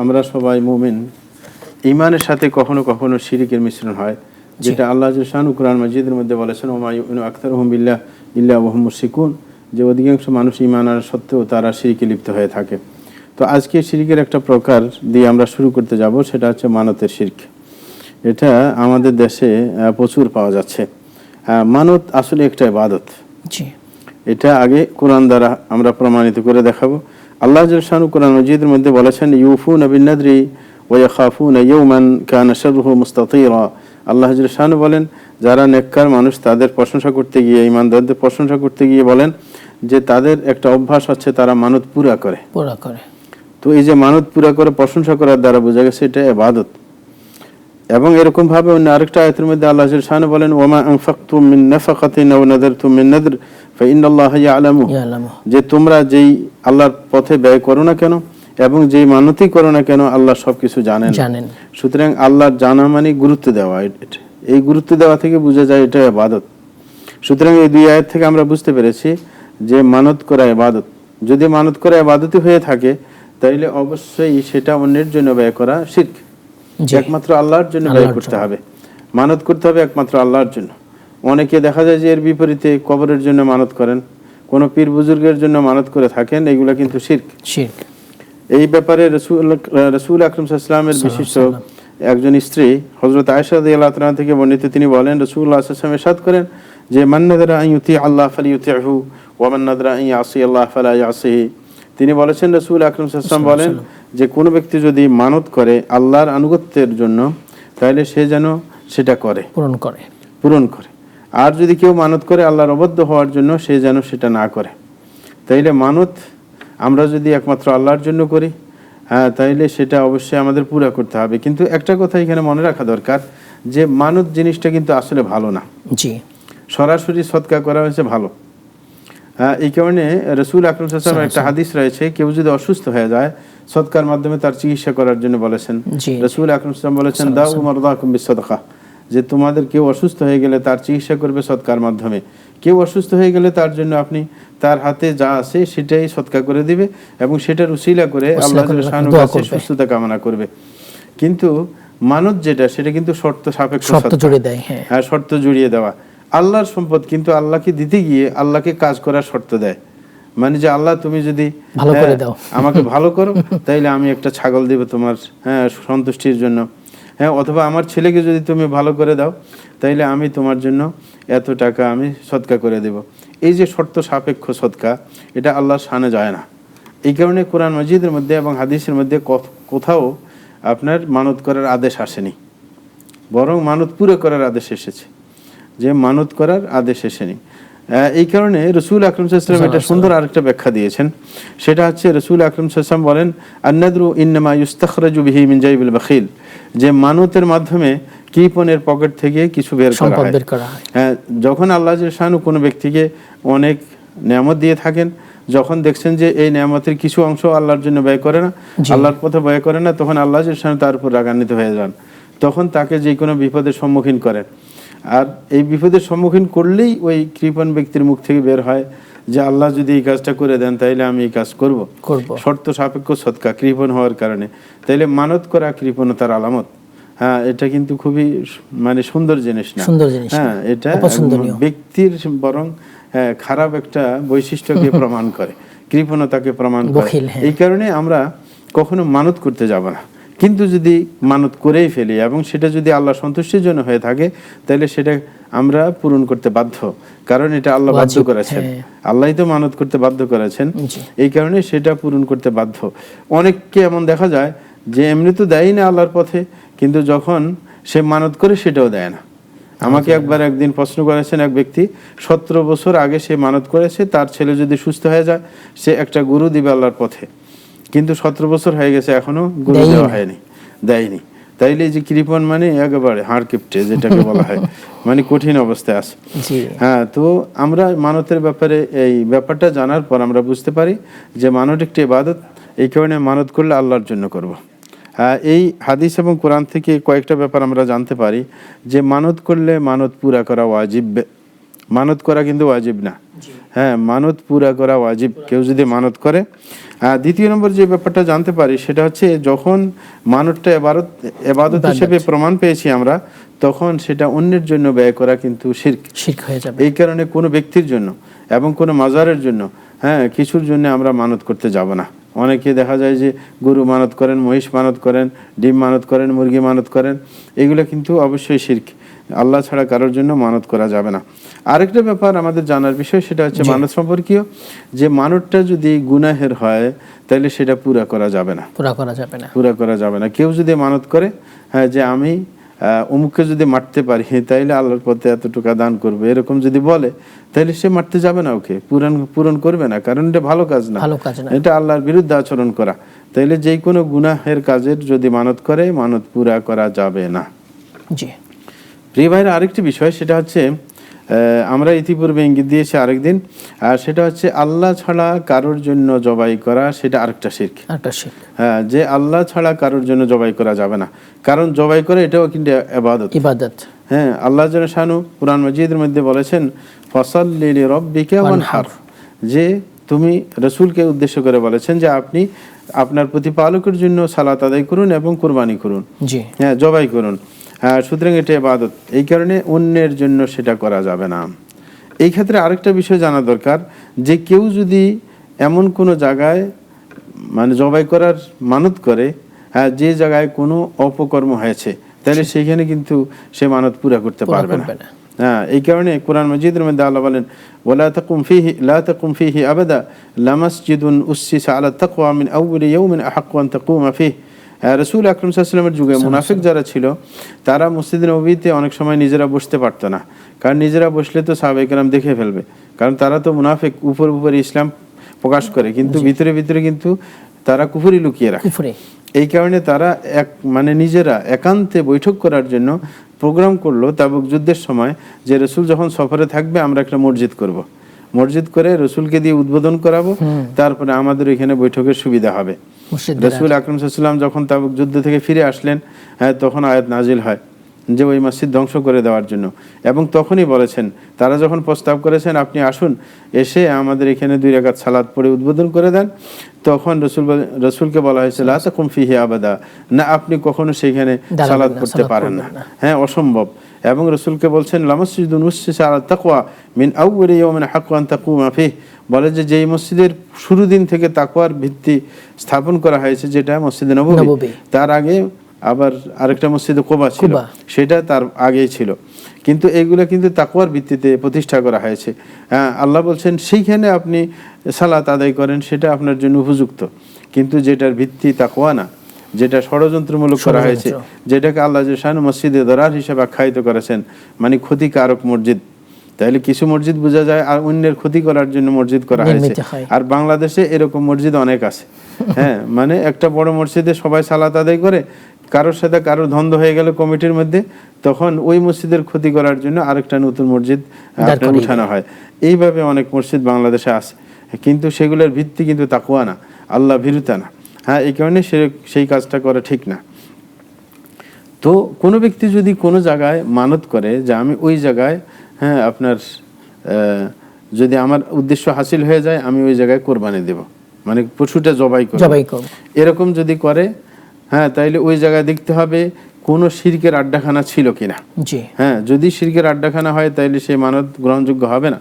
আমরা সবাই মুমিন। ঈমানের সাথে কখনো কখনো শিরকের মিশ্রণ হয়, যেটা আল্লাহ শানু কুরআন মাজিদের মধ্যে বলেছেন, ওমা ইউমিনু আকতারুহুম বিল্লাহ ইল্লা ওয়া হুম মুশরিকুন, যে অধিকাংশ মানুষ ঈমান আনার সত্ত্বেও তারা শিরকে লিপ্ত হয়ে থাকে। তো আজকে শিরকের একটা প্রকার দিয়ে আমরা শুরু করতে যাব, সেটা হচ্ছে মানতের শিরক। এটা আমাদের দেশে প্রচুর পাওয়া যাচ্ছে। মানত আসলে একটা ইবাদত। এটা আগে কোরআন দ্বারা আমরা প্রমাণিত করে দেখাবো। আল্লাহ শানু কুরআন মাজিদের মধ্যে বলেছেন, ইউফুনা বিন নাদরি ওয়া ইয়াখাফুনা ইয়াওমান কানা শাররুহু মুস্তাতিরা। আল্লাহ শানু বলেন, যারা নেককার মানুষ তাদের প্রশংসা করতে গিয়ে, ঈমানদারদের প্রশংসা করতে গিয়ে বলেন যে তাদের একটা অভ্যাস হচ্ছে তারা মানত পুরা করে। তো এই যে মানত পুরা করে প্রশংসা করার দ্বারা বোঝা গেছে এটা ইবাদত। এবং এরকম ভাবে অন্য আরেকটা আয়াতের মধ্যে আল্লাহ শানু বলেন, ওয়ামা আনফাকতুম মিন নাফাকাতিন আও নাযারতুম মিন নাদর ফাইন্নাল্লাহা ইয়ালামু, যে তোমরা যেই আল্লাহর পথে ব্যয় করো না কেন এবং যেই মানতই করো না কেন, আল্লাহ সবকিছু জানেন। সুতরাং আল্লাহর জানা মানে গুরুত্ব দেওয়া। এই গুরুত্ব দেওয়া থেকে বোঝা যায় এটা ইবাদত। সুতরাং এই দুই আয়াত থেকে আমরা বুঝতে পেরেছি যে মানত করা ইবাদত। যদি মানত করা ইবাদতই হয়ে থাকে, তাইলে অবশ্যই সেটা অন্যের জন্য ব্যয় করা শিরক। একমাত্র আল্লাহর জন্য ব্যয় করতে হবে, মানত করতে হবে একমাত্র আল্লাহর জন্য। অনেকে দেখা যায় যে এর বিপরীতে কবরের জন্য মানত করেন, কোন পীর বুজুর্গের জন্য মানত করে থাকেন, এগুলা কিন্তু শিরক। এই ব্যাপারে রাসূল আকরাম সাল্লাল্লাহু আলাইহি ওয়াসাল্লামের বিশিষ্ট একজন স্ত্রী হযরত আয়েশা রাদিয়াল্লাহু তাআলা থেকে বর্ণিত, তিনি বলেন, রাসূলুল্লাহ সাল্লাল্লাহু আলাইহি ওয়াসাল্লাম ইরশাদ করেন যে, মান নাযারা আন ইউতি আল্লাহ ফালিউতিহু ওয়া মান নাযারা আন ইয়াসি আল্লাহ ফালা ইয়াসিহি। তিনি বলেছেন, রাসূল আকরাম সাল্লাল্লাহু আলাইহি ওয়াসাল্লাম বলেন যে কোনো ব্যক্তি যদি মানত করে আল্লাহর আনুগত্যের জন্য, তাহলে সে যেন সেটা করে, পূরণ করে। আর যদি কেউ মানত করে আল্লাহর অবাধ্য হওয়ার জন্য, সে যেন সেটা না করে। তাইলে মানত আমরা যদি একমাত্র আল্লাহর জন্য করি, তাইলে সেটা অবশ্যই আমাদের পুরা করতে হবে। কিন্তু একটা কথা এখানে মনে রাখা দরকার, যে মানত জিনিসটা কিন্তু আসলে ভালো না। সরাসরি সদকা করা হয়েছে ভালো। এই কারণে রাসূল আকরাম সাল্লাল্লাহু আলাইহি ওয়াসাল্লাম একটা হাদিস রয়েছে, কেউ যদি অসুস্থ হয়ে যায়, সদকার মাধ্যমে তার চিকিৎসা করার জন্য বলেছেন। রাসূল আকরাম সাল্লাল্লাহু আলাইহি ওয়াসাল্লাম বলেছেন, দাউ মারদাকুম বিসসাদাকা, যে তোমাদের কেউ অসুস্থ হয়ে গেলে তার চিকিৎসা করবে সদকার মাধ্যমে। কেউ অসুস্থ হয়ে gele তার জন্য আপনি তার হাতে যা আছে সেটাই সদকা করে দিবে এবং সেটার উসিলা করে আল্লাহ সুবহানাহু ওয়া তাআলা সুস্থতা কামনা করবে। কিন্তু মানত যেটা সেটা কিন্তু শর্ত সাপেক্ষ, শর্ত জুড়িয়ে দেয়। হ্যাঁ, শর্ত জুড়িয়ে দেওয়া। আল্লাহর সম্পদ কিন্তু আল্লাহকে দিতে গিয়ে আল্লাহকে কাজ করার শর্ত দেয়। মানে যে আল্লাহ তুমি যদি ভালো করে দাও, আমাকে ভালো করো, তাইলে আমি একটা ছাগল দেব তোমার সন্তুষ্টির জন্য। হ্যাঁ, অথবা আমার ছেলেকে যদি তুমি ভালো করে দাও, তাইলে আমি তোমার জন্য এত টাকা আমি সদকা করে দেব। এই যে শর্ত সাপেক্ষ সদকা, এটা আল্লাহর শানে যায় না। এই কারণে কোরআন মাজিদের মধ্যে এবং হাদিসের মধ্যে কোথাও আপনার মানত করার আদেশ আসেনি, বরং মানত পুরো করার আদেশ এসেছে, যে মানত করার আদেশ আসেনি। এই কারণে রাসূল আকরাম সাল্লাল্লাহু আলাইহি ওয়াসাল্লাম এটা সুন্দর আরেকটা ব্যাখ্যা দিয়েছেন। সেটা হচ্ছে রাসূল আকরাম সাল্লাল্লাহু আলাইহি ওয়াসাল্লাম বলেন, আন-নাদরু ইন্নামা ইউস্তাখরাজু বিহি মিন জাইবিল বাখিল, যে মানতের মাধ্যমে কৃপণের পকেট থেকে কিছু বের করা হয়। হ্যাঁ, যখন আল্লাহ শানু কোনো ব্যক্তিকে অনেক নিয়ামত দিয়ে থাকেন, যখন দেখছেন যে এই নিয়ামতের কিছু অংশ আল্লাহর জন্য ব্যয় করে না, আল্লাহর পথে ব্যয় করে না, তখন আল্লাহ শানু তার উপর রাগান্বিত হয়ে যান। তখন তাকে যে কোনো বিপদের সম্মুখীন করেন। আর এই বিপদের সম্মুখীন করলেই ওই কৃপণ ব্যক্তির মুখ থেকে বের হয় যে আল্লাহ যদি এই কাজটা করে দেন, তাইলে আমি এই কাজ করব। শর্ত সাপেক্ষ সদকা, কৃপণ হওয়ার কারণে। তাইলে মানত করা কৃপণতার আলামত। হ্যাঁ, এটা কিন্তু খুবই মানে সুন্দর জিনিস না। হ্যাঁ, এটা ব্যক্তির বরং খারাপ একটা বৈশিষ্ট্যকে প্রমাণ করে, কৃপণতাকে প্রমাণ করে। এই কারণে আমরা কখনো মানত করতে যাব না। কিন্তু যদি মানত করেই ফেলি এবং সেটা যদি আল্লাহ সন্তুষ্টির জন্য হয়ে থাকে, তাহলে সেটা আমরা পূরণ করতে বাধ্য, কারণ এটা আল্লাহ বাধ্য করেছেন। আল্লাহই তো মানত করতে বাধ্য করেছেন, এই কারণে সেটা পূরণ করতে বাধ্য। অনেককে এমন দেখা যায় যে এমনি তো দেয় না আল্লাহর পথে, কিন্তু যখন সে মানত করে সেটাও দেয় না। আমাকে একদিন প্রশ্ন করেছেন এক ব্যক্তি, 17 বছর আগে সে মানত করেছে তার ছেলে যদি সুস্থ হয়ে যায় সে একটা গরু দিবে আল্লাহর পথে, কিন্তু 17 বছর হয়ে গেছে এখনো গরু দেওয়া হয়নি, দেয়নি। তাইলে যে কৃপণ মানে একেবারে হাড় কিপটে যেটাকে বলা হয়, মানে কঠিন অবস্থায় আছে। হ্যাঁ, তো আমরা মানতের ব্যাপারে এই ব্যাপারটা জানার পর আমরা বুঝতে পারি যে মানত একটি ইবাদত। এই কারণে মানত করলে আল্লাহর জন্য করব। এই হাদিস এবং কোরআন থেকে কয়েকটা ব্যাপার আমরা জানতে পারি যে মানত করলে মানত পুরা করা ওয়াজিব। মানত করা কিন্তু ওয়াজিব না। হ্যাঁ, মানত পুরা করা ওয়াজিব। কেউ যদি মানত করে দ্বিতীয় নম্বর যে ব্যাপারটা জানতে পারি সেটা হচ্ছে যখন মানবটা এবাদত হিসেবে প্রমাণ পেয়েছি আমরা, তখন সেটা অন্যের জন্য ব্যয় করা কিন্তু শিরক হয়ে যাবে। এই কারণে কোনো ব্যক্তির জন্য এবং কোনো মাজারের জন্য কিছুর জন্য আমরা মানত করতে যাব না। অনেকে দেখা যায় যে গরু মানত করেন, মহিষ মানত করেন, ডিম মানত করেন, মুরগি মানত করেন, এগুলো কিন্তু অবশ্যই শিরক। আল্লাহ ছাড়া কারোর জন্য মানত করা যাবে না। আরেকটা ব্যাপার আমাদের জানার বিষয় সেটা হচ্ছে মানত সম্পর্কীয়, যে মানতটা যদি গুনাহের হয় তাহলে সেটা পুরা করা যাবে না। কেউ যদি মানত করে যে আমি অমুককে যদি মারতে পারি তাইলে আল্লাহর পথে এতটুকু দান করবে, এরকম যদি বলে তাহলে সে মারতে যাবে না, ওকে পূরণ করবে না, কারণ এটা ভালো কাজ না, এটা আল্লাহর বিরুদ্ধে আচরণ করা। তাইলে যে কোনো গুনাহের কাজের যদি মানত করে, মানত পুরা করা যাবে না। প্রিয় ভাইরা, আরেকটি বিষয় সেটা হচ্ছে আমরা ইতিপূর্বে ইঙ্গিত দিয়েছি আরেকদিন, আর সেটা হচ্ছে আল্লাহ ছাড়া কারোর জন্য জবাই করা, সেটা আরেকটা শিরক। যে আল্লাহ ছাড়া কারোর জন্য জবাই করা যাবে না, কারণ জবাই করে এটাও কিন্তু ইবাদত। আল্লাহ জাল্লা শানু কুরআন মাজিদের মধ্যে বলেছেন ফাসাল্লি লিরাব্বিকা ওয়ানহার, যে তুমি রাসূলকে উদ্দেশ্য করে বলেছেন যে আপনি আপনার প্রতিপালকের জন্য সালাত আদায় করুন এবং কুরবানি করুন, জবাই করুন। সুতরাং এটা ইবাদত, এই কারণে অন্যের জন্য সেটা করা যাবে না। এই ক্ষেত্রে আরেকটা বিষয় জানা দরকার, যে কেউ যদি এমন কোনো জায়গায় মানে জবাই করার মানত করে যে জায়গায় কোনো অপকর্ম হয়েছে, তাহলে সেইখানে কিন্তু সে মানত পুরা করতে পারবে না। এই কারণে কোরআন মাজিদের মধ্যে আল্লাহ বলেন ওয়ালা তাকুম ফীহি আবাদা লামাসজিদুন উসসিসা আলা তাকওয়া মিন আউয়ালি ইয়াউমিন আহাক্কু আন তাকুমা ফীহি। রাসূল আকরাম সাল্লাল্লাহু আলাইহি ওয়াসাল্লামের যুগে মুনাফিক যারা ছিল তারা মসজিদে নববীতে অনেক সময় নিজেরা বসতে পারতো না, কারণ নিজেরা বসলে তো সাহাবায়ে কেরাম দেখে ফেলবে, কারণ তারা তো মুনাফিক, উপরে ইসলাম প্রকাশ করে কিন্তু ভিতরে কিন্তু তারা কুফরি লুকিয়ে রাখে। এই কারণে তারা নিজেরা একান্তে বৈঠক করার জন্য প্রোগ্রাম করলো তাবুক যুদ্ধের সময়, যে রাসূল যখন সফরে থাকবে আমরা একটা মসজিদ করব, মসজিদ করে রাসূলকে দিয়ে উদ্বোধন করাবো, তারপরে আমাদের এখানে বৈঠকের সুবিধা হবে। রাসূল আকরাম সাল্লাল্লাহু আলাইহি ওয়াসাল্লাম যখন তাবুক যুদ্ধ থেকে ফিরে আসলেন, তখন আয়াত নাজিল হয় যে ওই মসজিদ ধ্বংস করে দেওয়ার জন্য, এবং তখনই বলেছেন, তারা যখন প্রস্তাব করেছেন আপনি আসুন, এসে আমাদের এখানে 2 রাকাত সালাত পড়ে উদ্বোধন করে দেন, তখন রাসূলকে বলা হয়েছে লা তাকুম ফীহি আবাদা, না আপনি কখনো সেখানে সালাত পড়তে পারেন না, অসম্ভব। এবং রাসূলকে বলছেন লামাসজিদুন উসসিসা আলা তাকওয়া মিন আউয়ালি ইয়াউমিন হাক্কু আন তাকুমা ফীহি, বলে যে যেই মসজিদের শুরু দিন থেকে তাকওয়ার ভিত্তি স্থাপন করা হয়েছে, যেটা মসজিদে নববী, তার আগে আবার আরেকটা মসজিদে কুবা ছিল, সেটা তার আগেই ছিল, কিন্তু এইগুলা কিন্তু তাকওয়ার ভিত্তিতে প্রতিষ্ঠা করা হয়েছে। আল্লাহ বলছেন সেইখানে আপনি সালাত আদায় করেন, সেটা আপনার জন্য উপযুক্ত, কিন্তু যেটার ভিত্তি তাকওয়া না, যেটা ষড়যন্ত্রমূলক করা হয়েছে, যেটাকে আল্লাহ জাল্লাহু মসজিদে দরার হিসেবে আখ্যায়িত করেছেন, মানে ক্ষতিকারক মসজিদ। তাহলে কিছু মসজিদ বোঝা যায় আর অন্যের ক্ষতি করার জন্য মসজিদ করা হয়েছে, আর বাংলাদেশে এরকম মসজিদ অনেক আছে। মানে একটা বড় মসজিদে সবাই সালাত আদায় করে, কারোর সাথে কারোর দ্বন্দ্ব হয়ে গেল কমিটির মধ্যে, তখন ওই মসজিদের ক্ষতি করার জন্য আরেকটা নতুন মসজিদ উঠানো হয়। এইভাবে অনেক মসজিদ বাংলাদেশে আছে, কিন্তু সেগুলোর ভিত্তি কিন্তু তাকওয়া না, আল্লাহ ভীরুতা না। এই কারণে সেই কাজটা করা ঠিক না। তো কোনো ব্যক্তি যদি কোনো জায়গায় মানত করে যে আমি ওই জায়গায় আপনার যদি আমার উদ্দেশ্য হাসিল হয়ে যায় আমি ওই জায়গায় কোরবানি দেব, মানে পশুটা জবাই করব, এরকম যদি করে, তাইলে ওই জায়গায় দেখতে হবে কোনো শিরকের আড্ডাখানা ছিল কিনা। যদি শিরকের আড্ডাখানা হয় তাইলে সেই মানত গ্রহণযোগ্য হবে না।